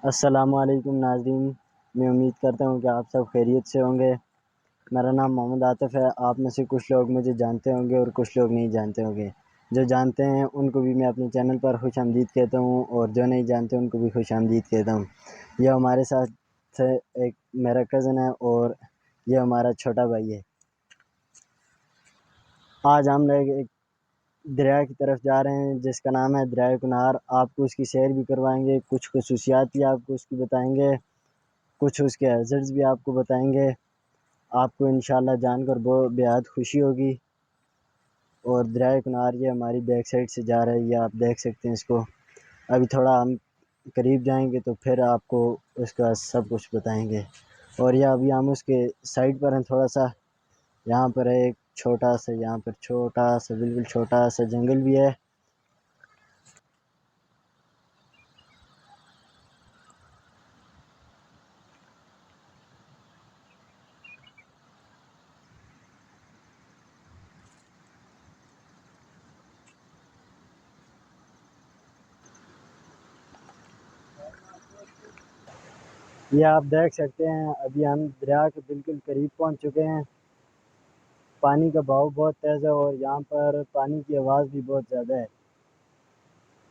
السلام علیکم ناظرین، میں امید کرتا ہوں کہ آپ سب خیریت سے ہوں گے۔ میرا نام محمد عاطف ہے۔ آپ میں سے کچھ لوگ مجھے جانتے ہوں گے اور کچھ لوگ نہیں جانتے ہوں گے۔ جو جانتے ہیں ان کو بھی میں اپنے چینل پر خوش آمدید کہتا ہوں، اور جو نہیں جانتے ان کو بھی خوش آمدید کہتا ہوں۔ یہ ہمارے ساتھ ایک میرا کزن ہے اور یہ ہمارا چھوٹا بھائی ہے۔ آج ہم لوگ ایک دریا کی طرف جا رہے ہیں جس کا نام ہے دریائے کنہار۔ آپ کو اس کی سیر بھی کروائیں گے، کچھ خصوصیات بھی آپ کو اس کی بتائیں گے، کچھ اس کے ہیزرڈز بھی آپ کو بتائیں گے۔ آپ کو انشاءاللہ جان کر بہت بےحد خوشی ہوگی۔ اور دریائے کنہار یہ ہماری بیک سائڈ سے جا رہا ہے، یہ آپ دیکھ سکتے ہیں اس کو۔ ابھی تھوڑا ہم قریب جائیں گے تو پھر آپ کو اس کا سب کچھ بتائیں گے۔ اور یہ ابھی ہم اس کے سائڈ پر ہیں تھوڑا سا۔ یہاں پر ہے ایک چھوٹا سا، یہاں پر چھوٹا سا بالکل چھوٹا سا جنگل بھی ہے۔ یہ آپ دیکھ سکتے ہیں ابھی ہم دریا کے بالکل قریب پہنچ چکے ہیں۔ پانی کا بہاؤ بہت تیز ہے اور یہاں پر پانی کی آواز بھی بہت زیادہ ہے۔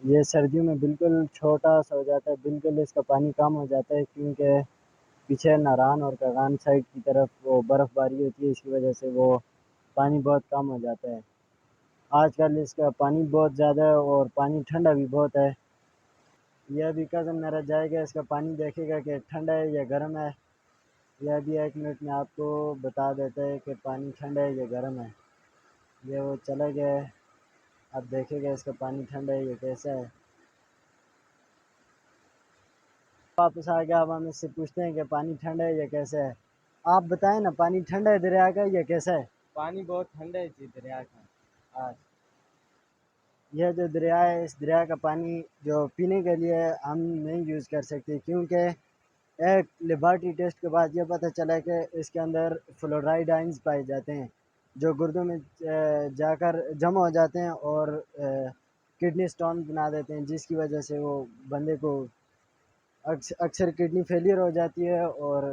یہ سردیوں میں بالکل چھوٹا سا ہو جاتا ہے، بالکل اس کا پانی کم ہو جاتا ہے، کیونکہ پیچھے ناران اور کاغان سائڈ کی طرف وہ برف باری ہوتی ہے، اس کی وجہ سے وہ پانی بہت کم ہو جاتا ہے۔ آج کل اس کا پانی بہت زیادہ ہے اور پانی ٹھنڈا بھی بہت ہے۔ یہ ابھی کزن میرا جائے گا، اس کا پانی دیکھے گا کہ ٹھنڈا ہے یا گرم ہے۔ یہ ابھی 1 منٹ میں آپ کو بتا دیتا ہے کہ پانی ٹھنڈا ہے یا گرم ہے۔ یہ وہ چلا گیا ہے، اب دیکھے گا اس کا پانی ٹھنڈا ہے یا کیسا ہے۔ واپس آ گیا، اب ہم اس سے پوچھتے ہیں کہ پانی ٹھنڈا ہے یا کیسا ہے۔ آپ بتائیں نا، پانی ٹھنڈا ہے دریا کا یا کیسا ہے؟ پانی بہت ٹھنڈا ہے جی دریا کا۔ یہ جو دریا ہے، اس دریا کا پانی جو پینے کے لیے ہم نہیں یوز کر سکتے، کیونکہ ایک لیبارٹری ٹیسٹ کے بعد یہ پتہ چلا کہ اس کے اندر فلورائڈ آئنز پائے جاتے ہیں، جو گردوں میں جا کر جمع ہو جاتے ہیں اور کڈنی سٹون بنا دیتے ہیں، جس کی وجہ سے وہ بندے کو اکثر کڈنی فیلئر ہو جاتی ہے اور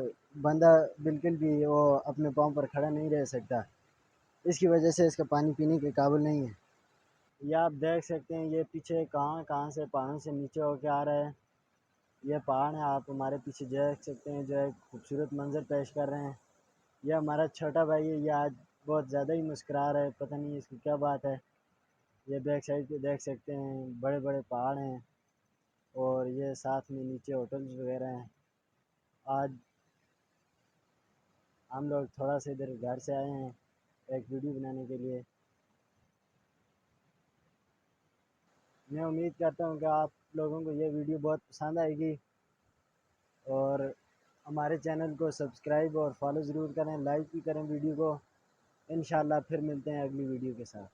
بندہ بالکل بھی وہ اپنے پاؤں پر کھڑا نہیں رہ سکتا۔ اس کی وجہ سے اس کا پانی پینے کے قابل نہیں ہے۔ یہ آپ دیکھ سکتے ہیں، یہ پیچھے کہاں سے پہاڑوں سے نیچے ہو کے آ رہا ہے۔ یہ پہاڑ ہیں، آپ ہمارے پیچھے دیکھ سکتے ہیں، جو ایک خوبصورت منظر پیش کر رہے ہیں۔ یہ ہمارا چھوٹا بھائی ہے، یہ آج بہت زیادہ ہی مسکرا رہا ہے، پتہ نہیں اس کی کیا بات ہے۔ یہ بیک سائڈ پہ دیکھ سکتے ہیں بڑے بڑے پہاڑ ہیں اور یہ ساتھ میں نیچے ہوٹلز وغیرہ ہیں۔ آج ہم لوگ تھوڑا سا ادھر گھر سے آئے ہیں ایک ویڈیو بنانے کے لیے۔ میں امید کرتا ہوں کہ آپ لوگوں کو یہ ویڈیو بہت پسند آئے گی، اور ہمارے چینل کو سبسکرائب اور فالو ضرور کریں، لائک بھی کریں ویڈیو کو۔ انشاءاللہ پھر ملتے ہیں اگلی ویڈیو کے ساتھ۔